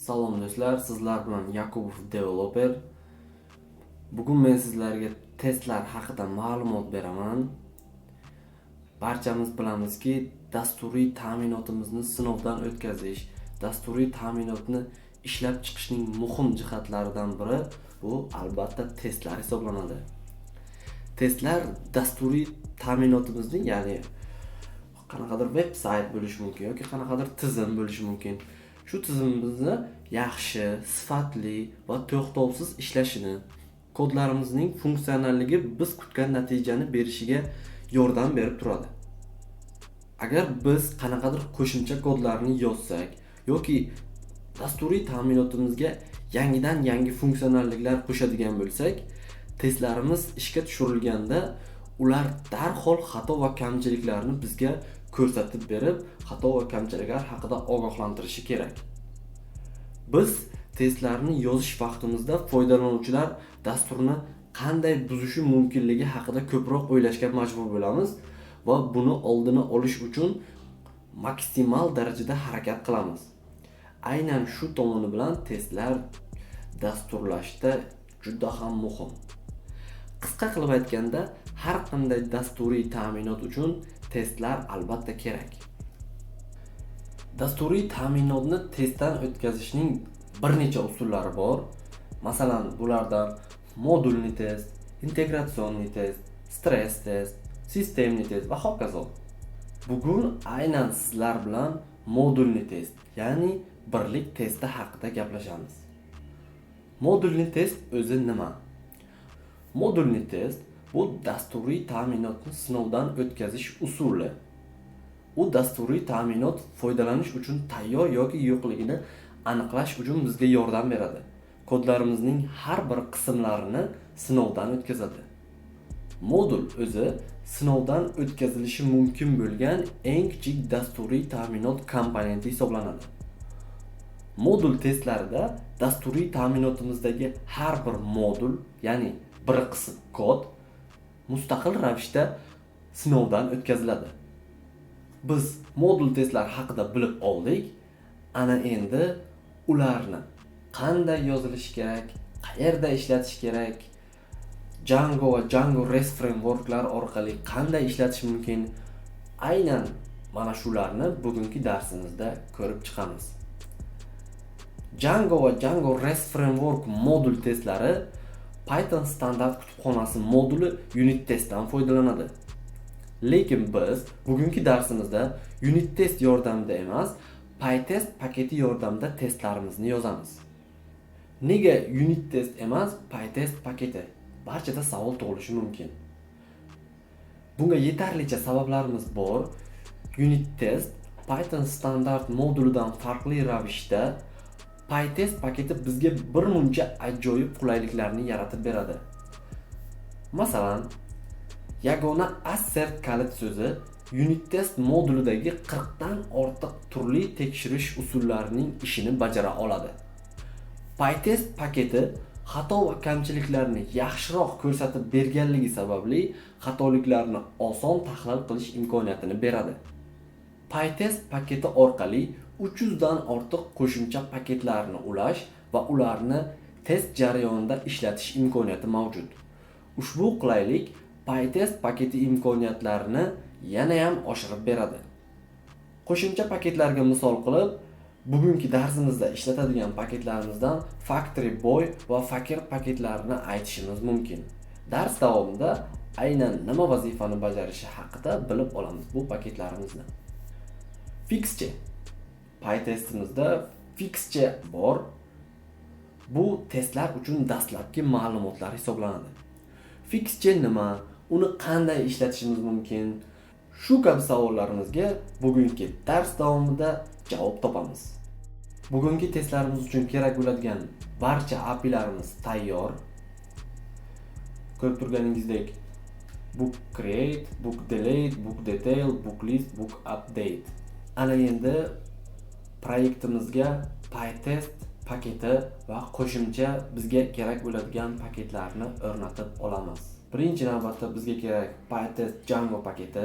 Salom do'stlar, sizlar bilan Yakubov Developer. Bugun men sizlarga testlar haqida ma'lumot beraman. Barchamiz bilamizki, dasturiy ta'minotimizni sinovdan o'tkazish, dasturiy ta'minotni ishlab chiqishning muhim jihatlaridan biri bu albatta testlar hisoblanadi. Testlar dasturiy ta'minotimizning, ya'ni qanaqadir veb-sayt bo'lishi mumkin yoki qanaqadir tizim bo'lishi mumkin. Shu tizimimizni yaxshi, sifatli va to'xtovsiz ishlashini, kodlarimizning funksionalligi biz kutgan natijani berishiga yordam berib turadi. Agar biz qanaqadir qo'shimcha kodlarni yozsak yoki dasturiy ta'minotimizga yangi funksionalliklar qo'shadigan bo'lsak, testlarimiz ishga tushirilganda ular darhol xato va kamchiliklarni bizga ko'rsatib berib, xato va kamchiliklar haqida ogohlantirishi kerak. Biz testlarni yozish vaqtimizda foydalanuvchilar dasturni qanday buzishi mumkinligi haqida ko'proq o'ylashga majbur bo'lamiz va buni oldini olish uchun maksimal darajada harakat qilamiz. Aynan shu tomoni bilan testlar dasturlashda juda ham muhim. Qisqa qilib aytganda, har qanday dasturiy ta'minot uchun testlar albatta kerak. Dasturiy ta'minotni testdan o'tkazishning bir necha usullari bor. Masalan, bulardan modulni test, integratsionniy test, stress test, sistemli test va hokazo. Bugun aynan sizlar bilan modulni test, ya'ni birlik testi haqida gaplashamiz. Modulni test o'zi nima? Modulni test bu dasturiy ta'minotni sinovdan o'tkazish usuli. U dasturiy ta'minot foydalanish uchun tayyor yoki yo'qligini aniqlash uchun bizga yordam beradi. Kodlarimizning har bir qismlarini sinovdan o'tkazadi. Modul o'zi sinovdan o'tkazilishi mumkin bo'lgan eng kichik dasturiy ta'minot komponenti hisoblanadi. Modul testlarida dasturiy ta'minotimizdagi har bir modul, ya'ni bir qism kod mustaqil ravishda sinovdan o'tkaziladi. Biz modul testlar haqida bilib oldik. Ana endi ularni qanday yozilishi kerak, qayerda ishlatish kerak, Django va Django REST frameworklar orqali qanday ishlatish mumkin, aynan mana shularni bugungi darsimizda ko'rib chiqamiz. Django va Django REST framework modul testlari Python standart kutubxonasi moduli unit testdan foydalanadi. Lekin biz bugungi darsimizda unit test yordamida emas, PyTest paketi yordamida testlarimizni yozamiz. Nega unit test emas, PyTest paketi? Barchada savol tug'ilishi mumkin. Bunga yetarlicha sabablarimiz bor. Unit test Python standart modulidan farqli ravishda PyTest paketi bizga bir muncha ajoyib qulayliklarni yaratib beradi. Masalan, yagona assert kalit so'zi unit test modulidagi 40 dan ortiq turli tekshirish usullarining ishini bajara oladi. PyTest paketi xato va kamchiliklarni yaxshiroq ko'rsatib berganligi sababli xatoliklarni oson tahlil qilish imkoniyatini beradi. PyTest paketi orqali 300 dan ortiq qo'shimcha paketlarni ulash va ularni test jarayonida ishlatish imkoniyati mavjud. Ushbu qulaylik PyTest paketi imkoniyatlarini yana ham oshirib beradi. Qo'shimcha paketlarga misol qilib, bugungi darsimizda ishlatadigan paketlarimizdan Factory Boy va Fakir paketlarini aytishimiz mumkin. Dars davomida aynan nima vazifani bajarishi haqida bilib olamiz bu paketlarimizni. Fixche. PyTestimizda Fixche bor. Bu testlar uchun dastlabki ma'lumotlar hisoblanadi. Fixche nima? Uni qanday ishlatishimiz mumkin? Shu kabi savollarimizga bugungi dars davomida javob topamiz. Bugungi testlarimiz uchun kerak bo'ladigan barcha API'larimiz tayyor. Ko'rib turganingizdek, book create, book delete, book detail, book list, book update. Ana endi proyektimizga PyTest paketi va qo'shimcha bizga kerak bo'ladigan paketlarni o'rnatib olamiz. Birinchi navbatda bizga kerak PyTest Django paketi.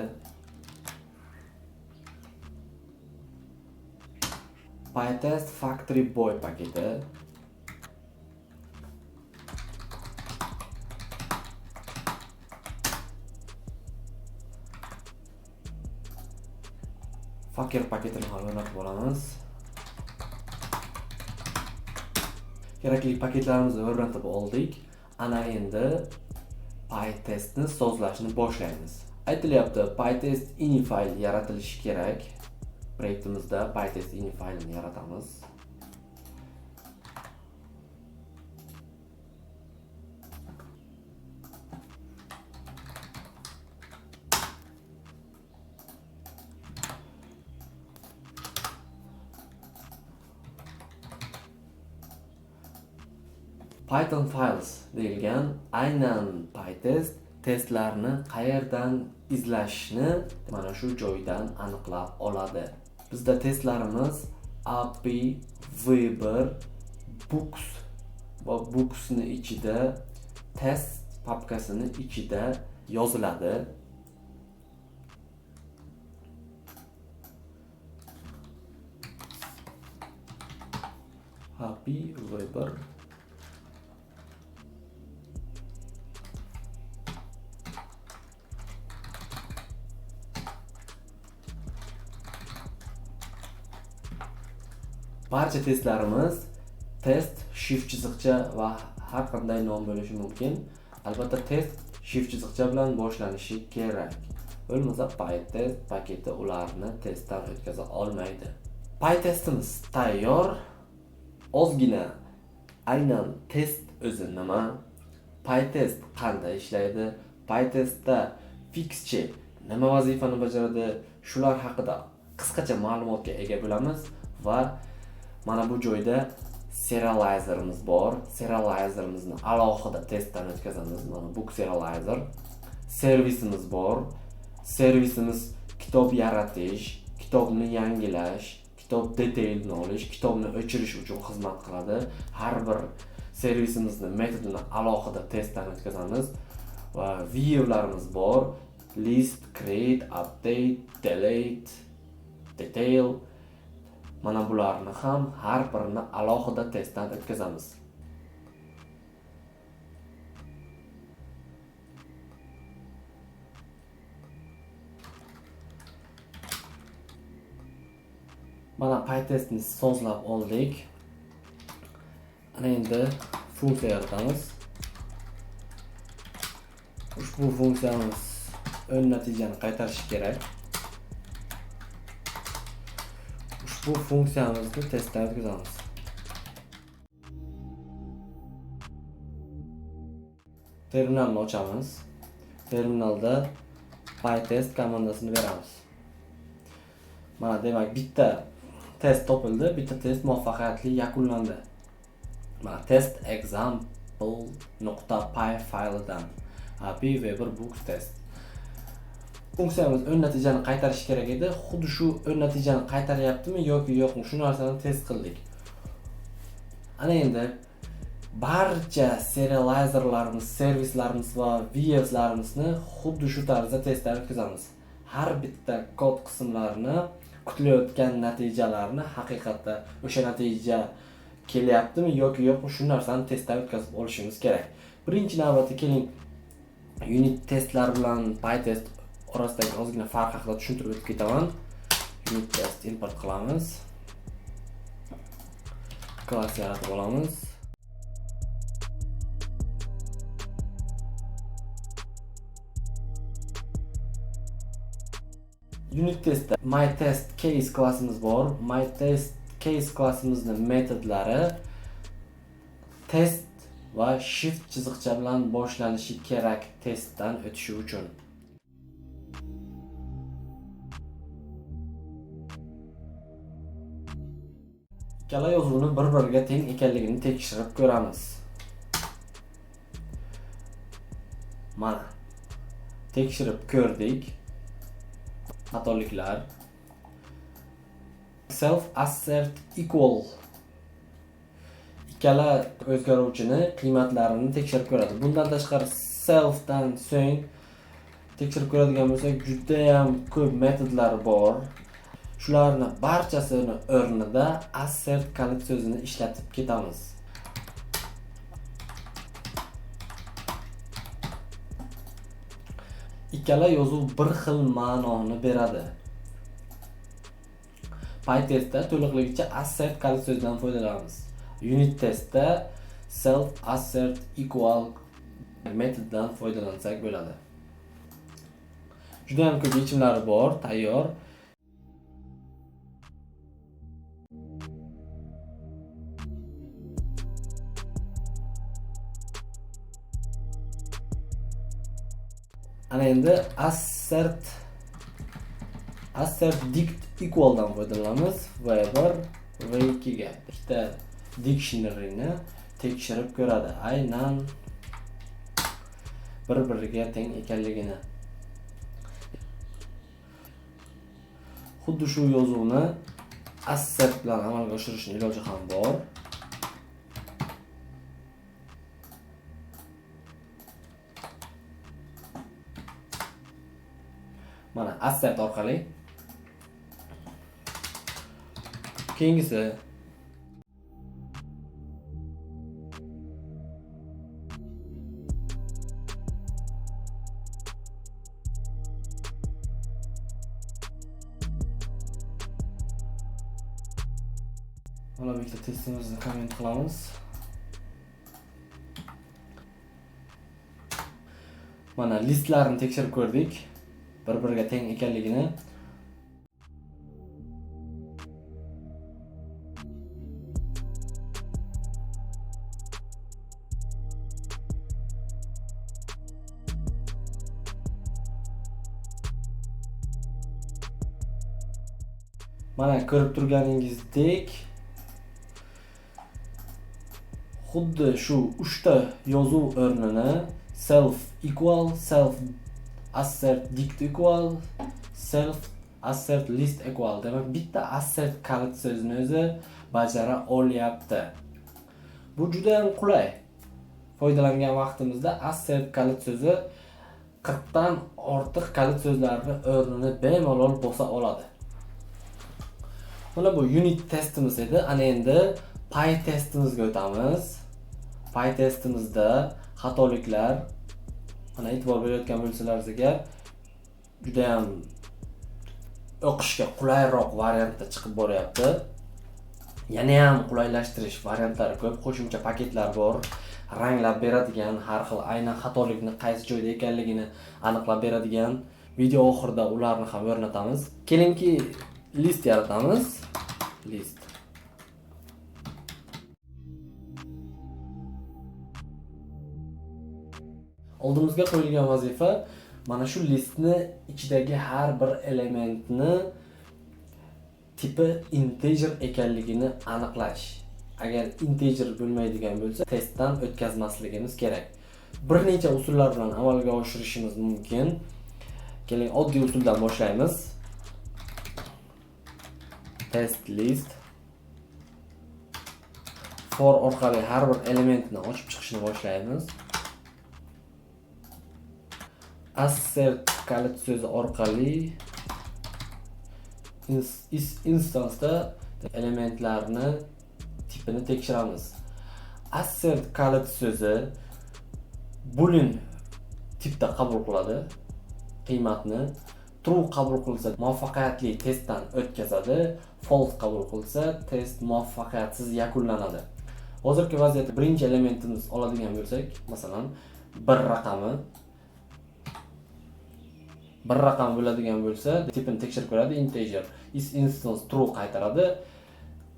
PyTest Factory Boy paketi. Fakir paketini ham o'rnatib olamiz. Kerakli paketlarimizni o'rnatib oldik. Ana endi PyTestni sozlashni boshlaymiz. Aytilyapti, PyTest ini fayl yaratilishi kerak. Proyektimizda PyTest ini faylini yaratamiz. Python files deyilgan aynan PyTest testlarni qayerdan izlashni mana shu joydan aniqlab oladi. Bizda testlarimiz API, Weber, Books va Booksni ichida test papkasini ichida yoziladi. API, Weber barcha testlarimiz test shift chiziqcha va har qanday nom bo'lishi mumkin. Albatta test shift chiziqcha bilan boshlanishi kerak. Bo'lmasa PyTest paketi ularni testdan o'tkaza olmaydi. PyTestimiz tayyor. Ozgina aynan test o'zi nima? PyTest qanday ishlaydi? PyTestda fixchi nima vazifani bajaradi? Shular haqida qisqacha ma'lumotga ega bo'lamiz va mana bu joyda serializerimiz bor. Serializerimizni alohida testdan o'tkazamiz. Mana bu serializer. Servisimiz bor. Servisimiz kitob yaratish, kitobni yangilash, kitob detailni olish, kitobni o'chirish uchun xizmat qiladi. Har bir servisimizni metodini alohida testdan o'tkazamiz va viewlarimiz bor. List, create, update, delete, detail. Mana bularni ham har birini alohida testdan o'tkazamiz. Mana PyTestni sozlab oldik. Ana endi funksiya yaratamiz. Ushbu funksiyamiz ön natijani qaytarishi kerak. Bu funksiyamizni testdan o'tkazamiz. Terminalni ochamiz. Terminalda PyTest komandasini beramiz. Mana demak bitta test topildi, bitta test muvaffaqiyatli yakunlandi. Mana test example.py faylidan API Weber Books test. Funksiyamiz ön natijani qaytarish kerak edi. Xuddi shu ön natijani qaytaryaptimi yoki yo'qmi? Shu narsani test qildik. Ana endi barcha serializerlarimiz, servislarimiz va viewslarimizni xuddi shu tarzda testdan o'tkazamiz. Har bitta kod qismlarini kutilayotgan natijalarni haqiqatda o'sha natija kelyaptimi yoki yo'qmi? Shu narsani testdan o'tkazib olishimiz kerak. Birinchi navbatda keling unit testlar bilan PyTest orasidagi ozgina farq haqida tushuntirib o'tib ketaman. Unit test import qilamiz. Klass yaratib olamiz. Unit testda myTestCase klassimiz bor. myTestCase klassimizning metodlari test va shift chiziqcha bilan boshlanishi kerak testdan o'tishi uchun. Ikkala yozuvni bir-biriga teng ekanligini tekshirib ko'ramiz. Mana tekshirib ko'rdik. Xatoliklar. Self assert equal. Ikkala o'zgaruvchini qiymatlarini tekshirib ko'radi. Bundan tashqari selfdan so'ng tekshirib ko'radigan bo'lsak, juda ham ko'p metodlar bor. Shularni barchasini o'rnida assert kalit so'zini ishlatib ketamiz. Ikkala yozuv bir xil ma'noni beradi. PyTestda to'liqligicha assert kalit so'zidan foydalanamiz. Unit testda self assert equal metodidan foydalansak bo'ladi. Juda ham ko'p yechimlari bor, tayyor. Ana endi assert dict equaldan foydalanamiz. V1 V2 ga ikkita dictionary'ni tekshirib ko'radi. Aynan bir-biriga teng ekanligini. Xuddi shu yozuvni assert bilan amalga oshirishning iloji ham bor. Mana assert orqali. Keyingisi mana bitta testimizni komment qilamiz. Mana listlarni tekshirib ko'rdik. Bir-biriga teng ekanligini. Mana ko'rib turganingizdek, xuddi shu 3 ta yozuv o'rnini self equal, self assert dict equal, self assert list equal, demak bitta assert kalit so'zini o'zi bajara olyapti. Bu juda ham qulay. Foydalangan vaqtimizda assert kalit so'zi 40 dan ortiq kalit so'zlarni o'rnini bemalol bosa oladi. Mana bu unit testimiz edi. Ana endi PyTestimizga o'tamiz. PyTestimizda xatoliklar, mana e'tibor berayotgan bo'lsangiz agar, juda ham o'qishga qulayroq variantda chiqib boryapti. Yana ham qulaylashtirish variantlari ko'p, qo'shimcha paketlar bor. Ranglab beradigan, har xil aynan xatolikni qaysi joyda ekanligini aniqlab beradigan. Video oxirida ularni ham o'rnatamiz. Kelingki, list yaratamiz. List. Oldimizga qo'yilgan vazifa mana shu listni ichidagi har bir elementni tipi integer ekanligini aniqlash. Agar integer bo'lmaydigan bo'lsa, testdan o'tkazmasligimiz kerak. Bir necha usullar bilan amalga oshirishimiz mumkin. Keling, oddiy usuldan boshlaymiz. Test list for orqali har bir elementni ochib chiqishni boshlaymiz. Assert kalit so'zi orqali instansda elementlarni tipini tekshiramiz. Assert kalit so'zi boolean tipda qabul qiladi qiymatni. True qabul qilsa muvaffaqiyatli testdan o'tkazadi, false qabul qilsa test muvaffaqiyatsiz yakunlanadi. Hozirgi vaziyatda birinchi elementimiz oladigan bo'lsak, masalan, bir raqam bo'ladigan bo'lsa, tipini tekshirib ko'radi, integer. Is instance true qaytaradi.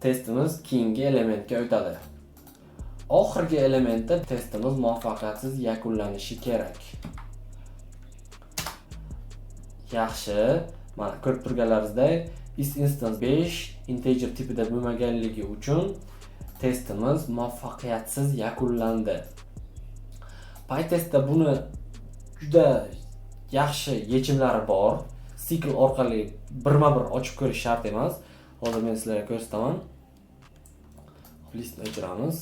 Testimiz keyingi elementga o'tadi. Oxirgi elementda testimiz muvaffaqiyatsiz yakunlanishi kerak. Yaxshi. Mana ko'rib turganlaringizdek, is instance 5 integer tipida bo'lmaganligi uchun testimiz muvaffaqiyatsiz yakunlandi. PyTestda buni juda yaxshi yechimlari bor. Sikl orqali birma-bir ochib ko'rish shart emas. Hozir men sizlarga ko'rsataman. Listni o'chiramiz.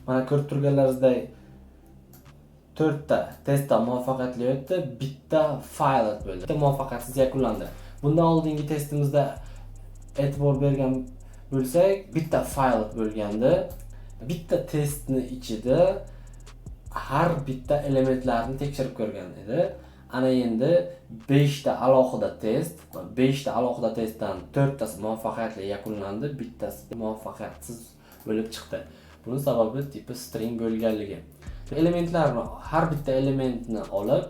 Mana ko'rib turganlaringizdek 4 ta testdan muvaffaqiyatli o'tdi, bitta failot bo'ldi. Bitta muvaffaqiyatsiz yakunlandi. Bundan oldingi testimizda e'tibor bergan bo'lsak, bitta failot bo'lgandi. Bitta testni ichida har bitta elementlarni tekshirib ko'rgan edi. Ana endi 5 ta alohida test, 5 ta alohida testdan 4 tasi muvaffaqiyatli yakunlandi, bittasi muvaffaqiyatsiz bo'lib chiqdi. Buning sababi tipi string bo'lganligi. Elementlarni har bitta elementni olib,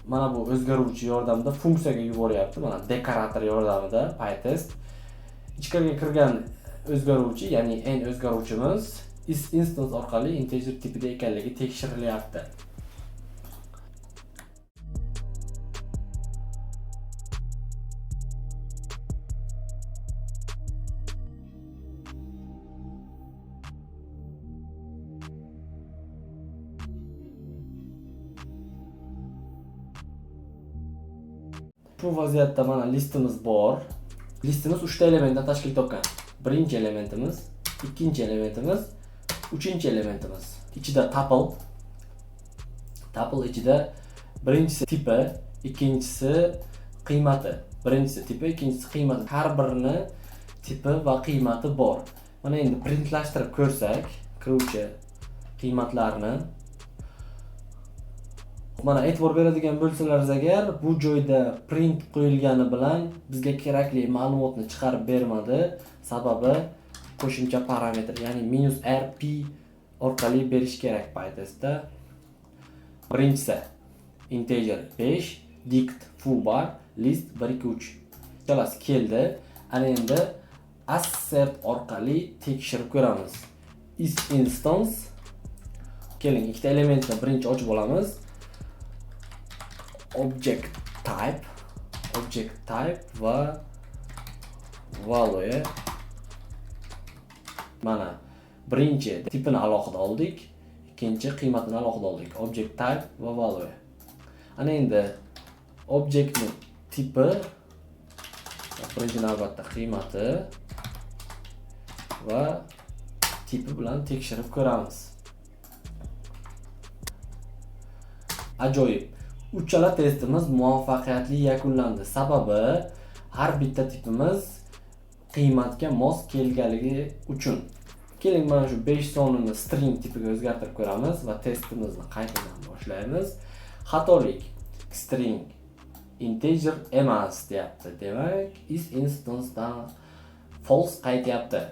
mana bu o'zgaruvchi yordamida funksiyaga yuboryapti. Mana dekorator yordamida PyTest ichkariga kirgan o'zgaruvchi, ya'ni n o'zgaruvchimiz is instance orqali integer tipida ekanligi tekshirilyapti. Bu vaziyatda mana listimiz bor. Listimiz 3 ta elementdan tashkil topgan. Birinchi elementimiz, ikkinchi elementimiz, uchinchi elementimiz. Ichida tuple. Tuple ichida birinchisi tipi, ikkinchisi qiymati. Birinchisi tipi, ikkinchisi qiymati. Har birini tipi va qiymati bor. Mana endi printlashtirib ko'rsak, kiruvchi qiymatlarni mana e'tibor beradigan bo'lsalaringiz agar, bu joyda print qo'yilgani bilan bizga kerakli ma'lumotni chiqarib bermadi. Sababi qo'shimcha parametr, ya'ni -rp orqali berish kerak PyTestda. Birinchisi integer 5, dict foobar, list 1 2 3. Xalas keldi. Ana endi assert orqali tekshirib ko'ramiz. Is instance. Keling, ikkita elementni birinchi ochib olamiz. Object type va value. Mana birinchi tipini alohida oldik, ikkinchi qiymatini alohida oldik. Object type va value. Ana endi objektni tipi, birinchi navbatda qiymati va tipi bilan tekshirib ko'ramiz. Ajoyib. Uchala testimiz muvaffaqiyatli yakunlandi. Sababi har bitta tipimiz qiymatga mos kelganligi uchun. Keling, mana shu 5 sonini string tipiga o'zgartirib ko'ramiz va testimizni qaytadan boshlaymiz. Xatolik string integer emas deyapti. Demak, is instance dan false qaytyapti.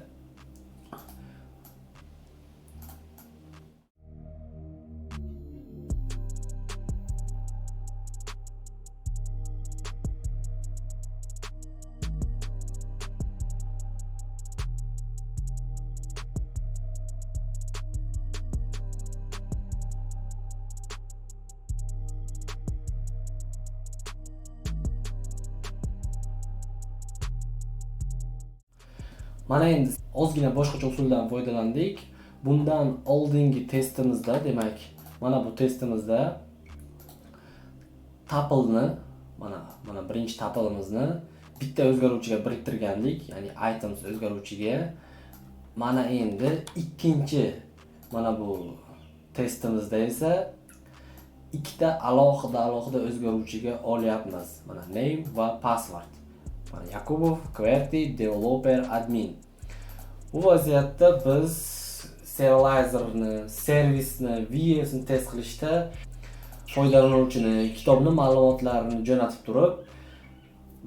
Mana endi ozgina boshqacha usuldan foydalandik. Bundan oldingi testimizda, demak, mana bu testimizda tuple'ni, mana birinchi tuple'imizni bitta o'zgaruvchiga biriktirgandik, ya'ni items o'zgaruvchiga. Mana endi ikkinchi mana bu testimizda esa ikkita alohida o'zgaruvchiga olyapmiz. Mana name va password. Mana Yakubov, QWERTY, developer, admin. Bu vaziyatda biz serializerni, servisni, VS'ni test qilishda foydalanuvchini kitobning ma'lumotlarini jo'natib turib,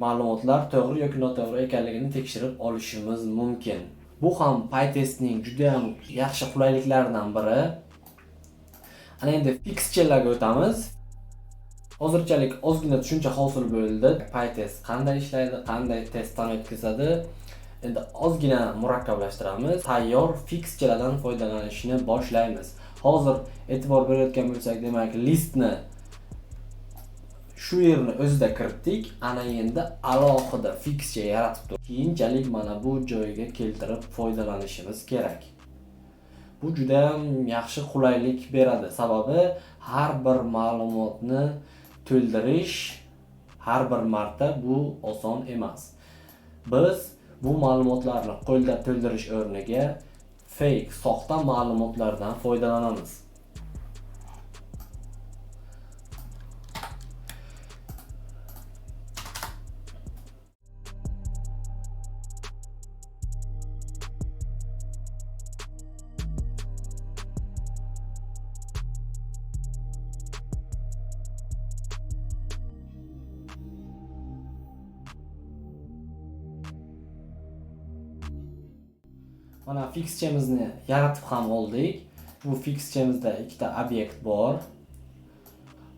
ma'lumotlar to'g'ri yoki noto'g'ri ekanligini tekshirib olishimiz mumkin. Bu ham PyTestning juda ham yaxshi qulayliklaridan biri. Ana endi fixturelarga o'tamiz. Hozirchalik ozgina tushuncha hosil bo'ldi. PyTest qanday ishlaydi, qanday testdan o'tkazadi. Endi ozgina murakkablashtiramiz. Tayyor fixturelardan foydalanishni boshlaymiz. Hozir e'tibor berayotgan bo'lsak, demak, listni shu yerni o'zida kiritdik. Ana endi alohida fixture yaratib turib, keyinchalik mana bu joyga keltirib foydalanishimiz kerak. Bu juda ham yaxshi qulaylik beradi. Sababi har bir ma'lumotni to'ldirish har bir marta bu oson emas. Biz bu ma'lumotlarni qo'lda to'ldirish o'rniga fake, soxta ma'lumotlardan foydalanamiz. Mana fixchamizni yaratib ham oldik. Bu fixchamizda ikkita obyekt bor.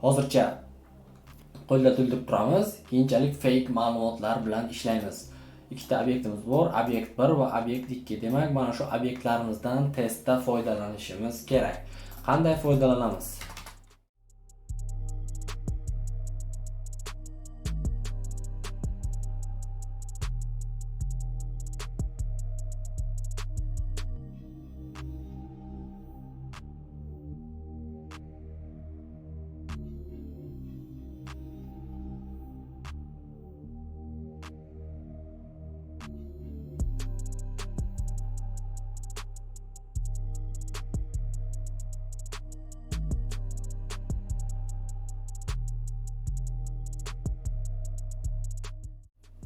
Hozircha qo'lda to'ldirib turamiz. Keyinchalik fake ma'lumotlar bilan ishlaymiz. Ikkita obyektimiz bor, obyekt 1 va obyekt 2. Demak, mana shu obyektlarimizdan testda foydalanishimiz kerak. Qanday foydalanamiz?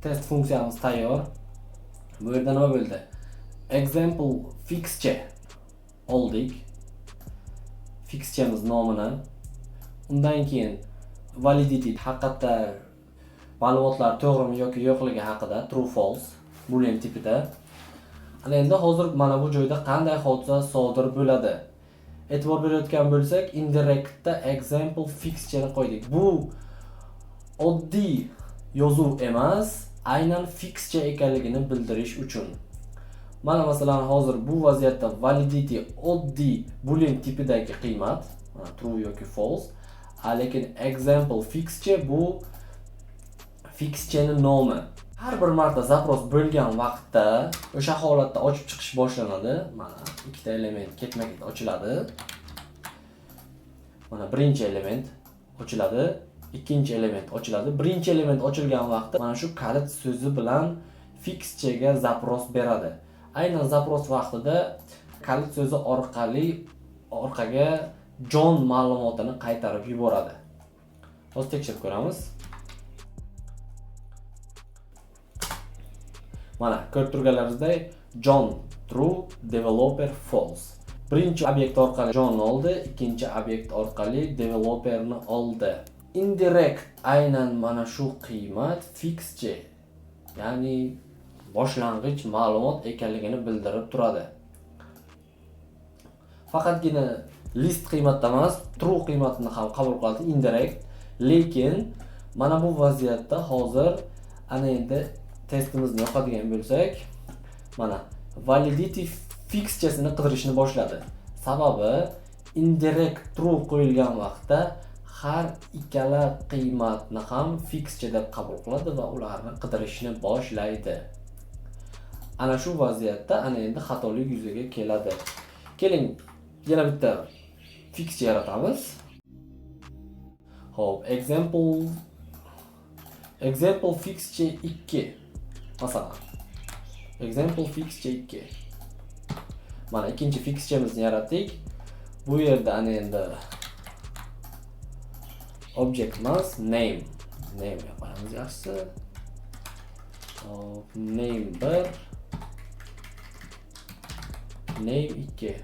Test funksiyamiz tayyor. Bu yerda nima bo'ldi? Example fixture oldik. Fixchamiz nomini. Undan keyin validity haqiqatda ma'lumotlar to'g'rimi yoki yo'qligi haqida true false boolean tipida. Ana endi hozir mana bu joyda qanday hodisa sodir bo'ladi? E'tibor berayotgan bo'lsak, indirectda example fixture qo'ydik. Bu oddiy yozuv emas, aynan fixture ekanligini bildirish uchun. Mana masalan hozir bu vaziyatda validity oddiy boolean tipidagi qiymat, true yoki false, lekin example fixture bu fixturening nomi. Har bir marta zapros bo'lgan vaqtda o'sha holatda ochib chiqish boshlanadi. Mana ikkita element ketma-ket ochiladi. Mana birinchi element ochiladi. Ikkinchi element ochiladi. Birinchi element ochilgan vaqtda mana shu kalit so'zi bilan fixturega zapros beradi. Aynan zapros vaqtida kalit so'zi orqali orqaga John ma'lumotini qaytarib yuboradi. Hozir tekshirib ko'ramiz. Mana ko'rib turganlaringizdek John true, developer false. Birinchi obyekt orqali John oldi, ikkinchi obyekt orqali developerni oldi. Indirect aynan mana shu qiymat fixture, ya'ni boshlang'ich ma'lumot ekanligini bildirib turadi. Faqatgina list qiymatda emas, true qiymatini ham qabul qiladi indirect, lekin mana bu vaziyatda hozir ana endi testimizni yoqadigan bo'lsak, mana validity fixturesini qidirishni boshladi. Sababi indirect true qo'yilgan vaqtda har ikkala qiymatni ham fixture deb qabul qiladi va ularni qidirishni boshlaydi. Ana shu vaziyatda ana endi xatolik yuzaga keladi. Keling, yana bitta fixture yaratamiz. Xo'p, example fixture 2. Masalan, example fixture 2. Mana ikkinchi fixturemizni yaratdik. Bu yerda ana endi object emas, name yapamiz yaxshisi. Name 1, name 2.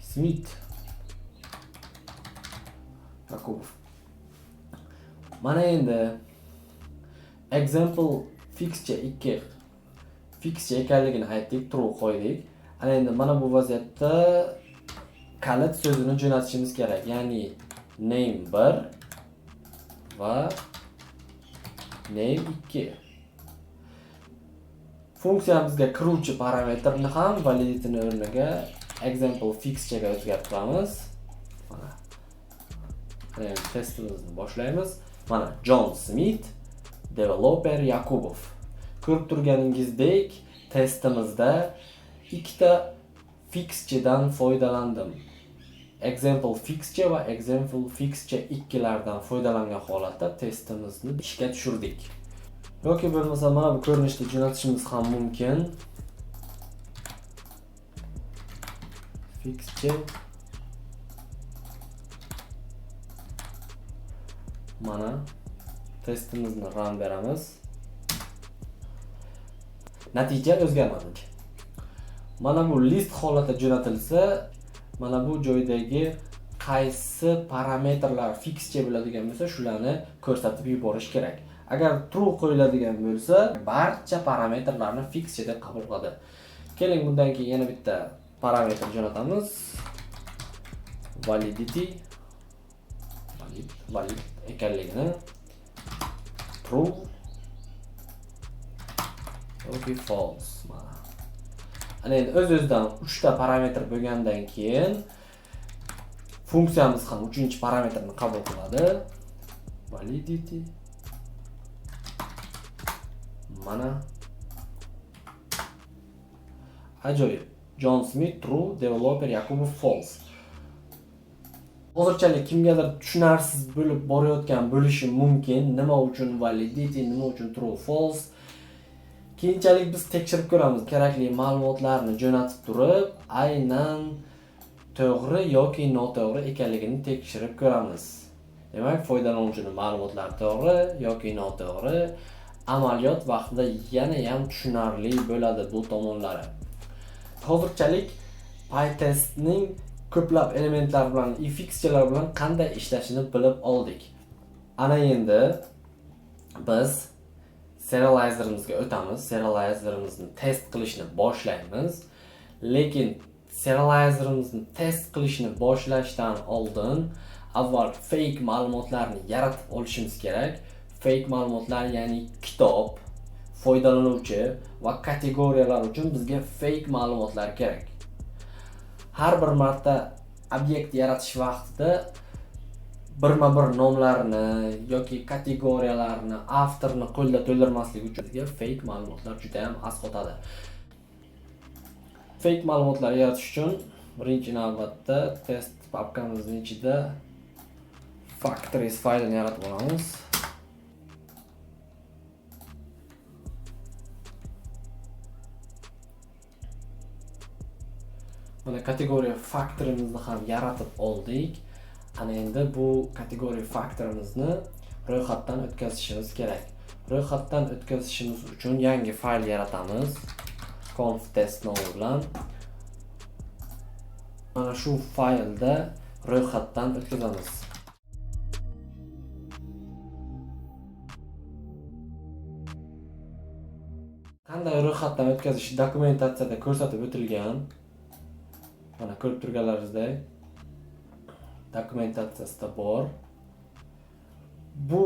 Smith. Yakubov. Mana endi example fixture 2 fixture ekanligini aytdik, true qo'ydik. Ana endi mana bu vaziyatda kalit so'zini jo'natishimiz kerak. Ya'ni name 1 va name 2. Funksiyamizga kiruvchi parametrni ham validityni o'rniga example fixturega o'zgartiramiz. Mana. Endi testimizni boshlaymiz. Mana John Smith, developer Yakubov. Ko'rib turganingizdek, testimizda ikkita fixturedan foydalandim. Example fixture va example fixture 2 lardan foydalangan holatda testimizni ishga tushirdik. yoki bo'lmasa mana bu ko'rinishda jo'natishimiz ham mumkin. Fixture mana testimizni run beramiz. Natija o'zgarmadi. Mana bu list holatda jo'natilsa, mana bu joydagi qaysi parametrlar fixture bo'ladigan bo'lsa, shularni ko'rsatib yuborish kerak. Agar true qo'yiladigan bo'lsa, barcha parametrlarni fixture deb qabul qiladi. Keling, bundan keyin yana bitta parametr jo'natamiz. Validity valid ekanligini true yoki false. Ana endi o'z-o'zidan 3 ta parametr bo'lgandan keyin funksiyamiz ham 3-parametrni qabul qiladi. Validity mana ajoyib. John Smith true, developer Yakubov false. Hozirchalik kimgadir tushunarsiz bo'lib borayotgan bo'lishi mumkin. Nima uchun validity, nima uchun true, false? Keyinchalik biz tekshirib ko'ramiz. Kerakli ma'lumotlarni jo'natib turib, aynan to'g'ri yoki noto'g'ri ekanligini tekshirib ko'ramiz. Demak, foydalanuvchining ma'lumotlari to'g'ri yoki noto'g'ri, amaliyot vaqtida yana ham tushunarli bo'ladi bu tomonlari. Hozirchalik PyTestning ko'plab elementlar bilan, fixturelar bilan qanday ishlashini bilib oldik. Ana endi biz serializerimizga o'tamiz. Serializerimizni test qilishni boshlaymiz. Lekin serializerimizni test qilishni boshlashdan oldin avval fake ma'lumotlarni yaratib olishimiz kerak. Fake ma'lumotlar ya'ni kitob, foydalanuvchi va kategoriyalar uchun bizga fake ma'lumotlar kerak. Har bir marta obyekt yaratish vaqtida birma-bir nomlarni yoki kategoriyalarni, avtorni qo'lda to'ldirmaslik uchun bizga fake ma'lumotlar juda ham asqotadi. Fake ma'lumotlar yaratish uchun birinchi navbatda test papkamizning ichida factories faylini yaratib olamiz. Mana kategoriya faktorimizni ham yaratib oldik. Ana endi bu kategoriya faktorimizni ro'yxatdan o'tkazishimiz kerak. Ro'yxatdan o'tkazishimiz uchun yangi fayl yaratamiz. Conf-test nomi bilan. Mana shu faylda ro'yxatdan o'tkazamiz. Qanday ro'yxatdan o'tkazish dokumentatsiyada ko'rsatib o'tilgan. Mana ko'rib turganlaringizdek dokumentatsiyasida bor. Bu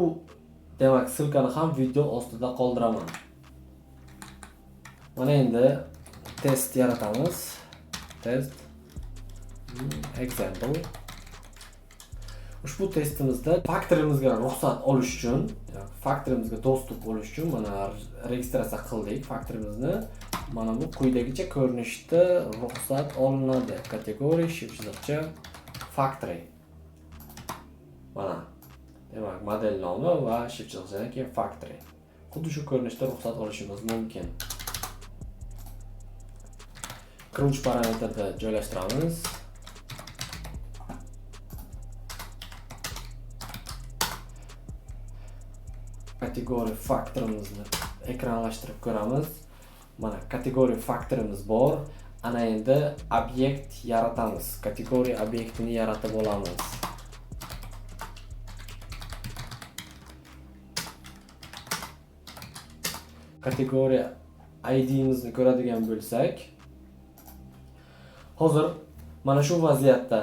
demak silkani ham video ostida qoldiraman. Mana endi test yaratamiz. Test example. Ushbu testimizda faktorimizga ruxsat olish uchun, faktorimizga dostуп olish uchun mana registratsiya qildik faktorimizni. Mana bu quyidagicha ko'rinishda ruxsat olinadi. Kategoriya shifrchilikcha factory. Mana. Demak, model nomi va shifrchilikdan keyin factory. Xuddi shu ko'rinishda ruxsat olishimiz mumkin. Kiruvchi parametrda joylashtiramiz. Kategoriya faktorimizni ekranlashtirib ko'ramiz. Mana kategoriya faktorimiz bor. Ana endi obyekt yaratamiz. Kategoriya obyektini yaratib olamiz. Kategoriya ID'mizni ko'radigan bo'lsak, hozir mana shu vaziyatda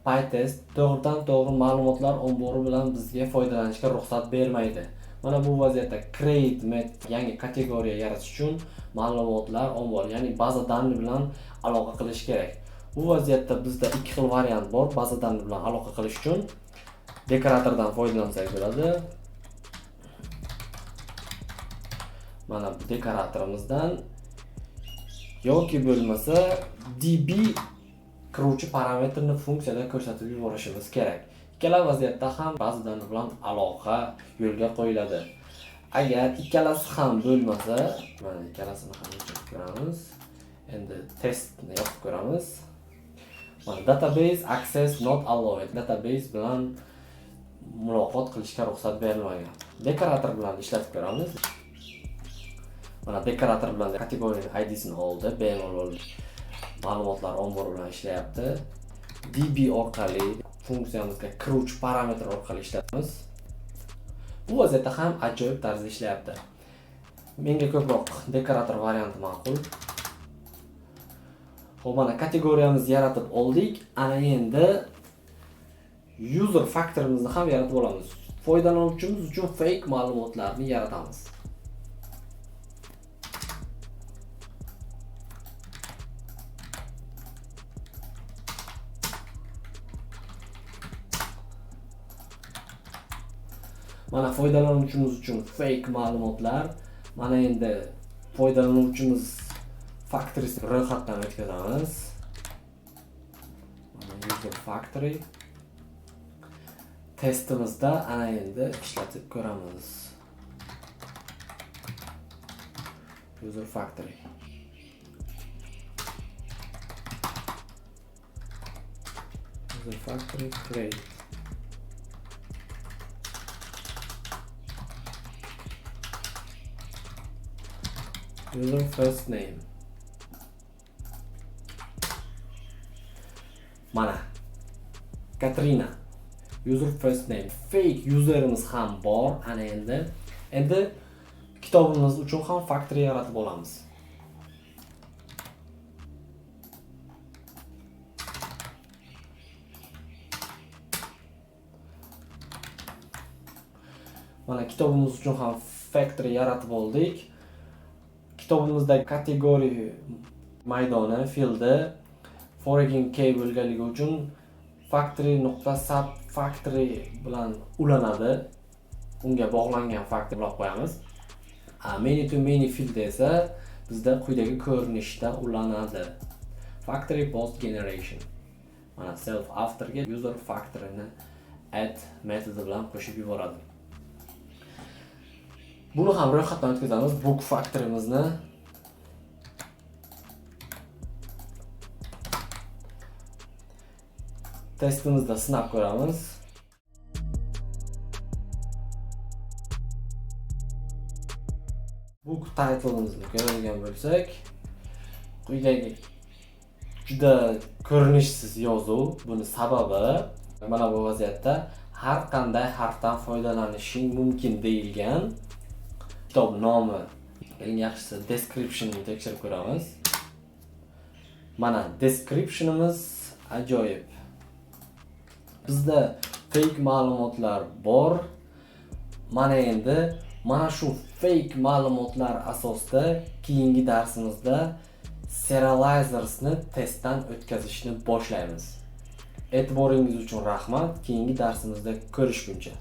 PyTest to'g'ridan-to'g'ri ma'lumotlar ombori bilan bizga foydalanishga ruxsat bermaydi. Mana bu vaziyatda create method yangi kategoriya yaratish uchun ma'lumotlar ombori, ya'ni baza danli bilan aloqa qilish kerak. Bu vaziyatda bizda ikki xil variant bor. Baza danli bilan aloqa qilish uchun dekoratordan foydalansak bo'ladi. Mana bu dekoratorimizdan yoki bo'lmasa db kiruvchi parametrni funksiyada ko'rsatib yuborishimiz kerak. Ikkala vaziyatda ham baza danli bilan aloqa yo'lga qo'yiladi. Agar ikkalasi ham bo'lmasa, mana ikkalasini ham yechib ko'ramiz. Endi testni yopib ko'ramiz. Mana database access not allowed. Database bilan muloqot qilishga ruxsat berilmagan. Dekorator bilan ishlatib ko'ramiz. Mana dekorator bilan kategoriya ID'sini oldi, bemalol ma'lumotlar ombori bilan ishlayapti. DB orqali funksiyamizga kiruvchi parametr orqali ishlatamiz. Bu vaziyatda ham ajoyib tarzda ishlayapti. Menga ko'proq dekorator varianti ma'qul. Xo'p, mana kategoriyamizni yaratib oldik. Ana endi user faktorimizni ham yaratib olamiz. Foydalanuvchimiz uchun fake ma'lumotlarni yaratamiz. Mana foydalanuvchimiz uchun fake ma'lumotlar. Mana endi foydalanuvchimiz factory'ni ro'yxatdan o'tkazamiz. Mana user factory. Testimizda ana endi ishlatib ko'ramiz. User factory. User factory create. User first name. Mana Katrina. User first name. Fake userimiz ham bor. Ana endi kitobimiz uchun ham factory yaratib olamiz. Mana kitobimiz uchun ham factory yaratib oldik. Kitobimizdagi kategoriya maydoni fieldi foreign key bo'lganligi uchun factory.subfactory bilan ulanadi. Unga bog'langan factory bilan qo'yamiz. Many to many field esa bizda quyidagi ko'rinishda ulanadi. Factory post generation. Mana self afterga user factoryni add metodi bilan qo'shib yuboradi. Buni ham ro'yxatdan o'tkazamiz. Book factory'mizni testimizda sinab ko'ramiz. Book title'imizni ko'radigan bo'lsak, quyidagi juda ko'rinishsiz yozuv. Buni sababi mana bu vaziyatda har qanday harfdan foydalanishing mumkin deyilgan. Kitob nomi, eng yaxshisi description'ni tekshirib ko'ramiz. Mana description'imiz ajoyib. Bizda fake ma'lumotlar bor. Mana endi mana shu fake ma'lumotlar asosida keyingi darsimizda serializersni testdan o'tkazishni boshlaymiz. E'tiboringiz uchun rahmat. Keyingi darsimizda ko'rishguncha.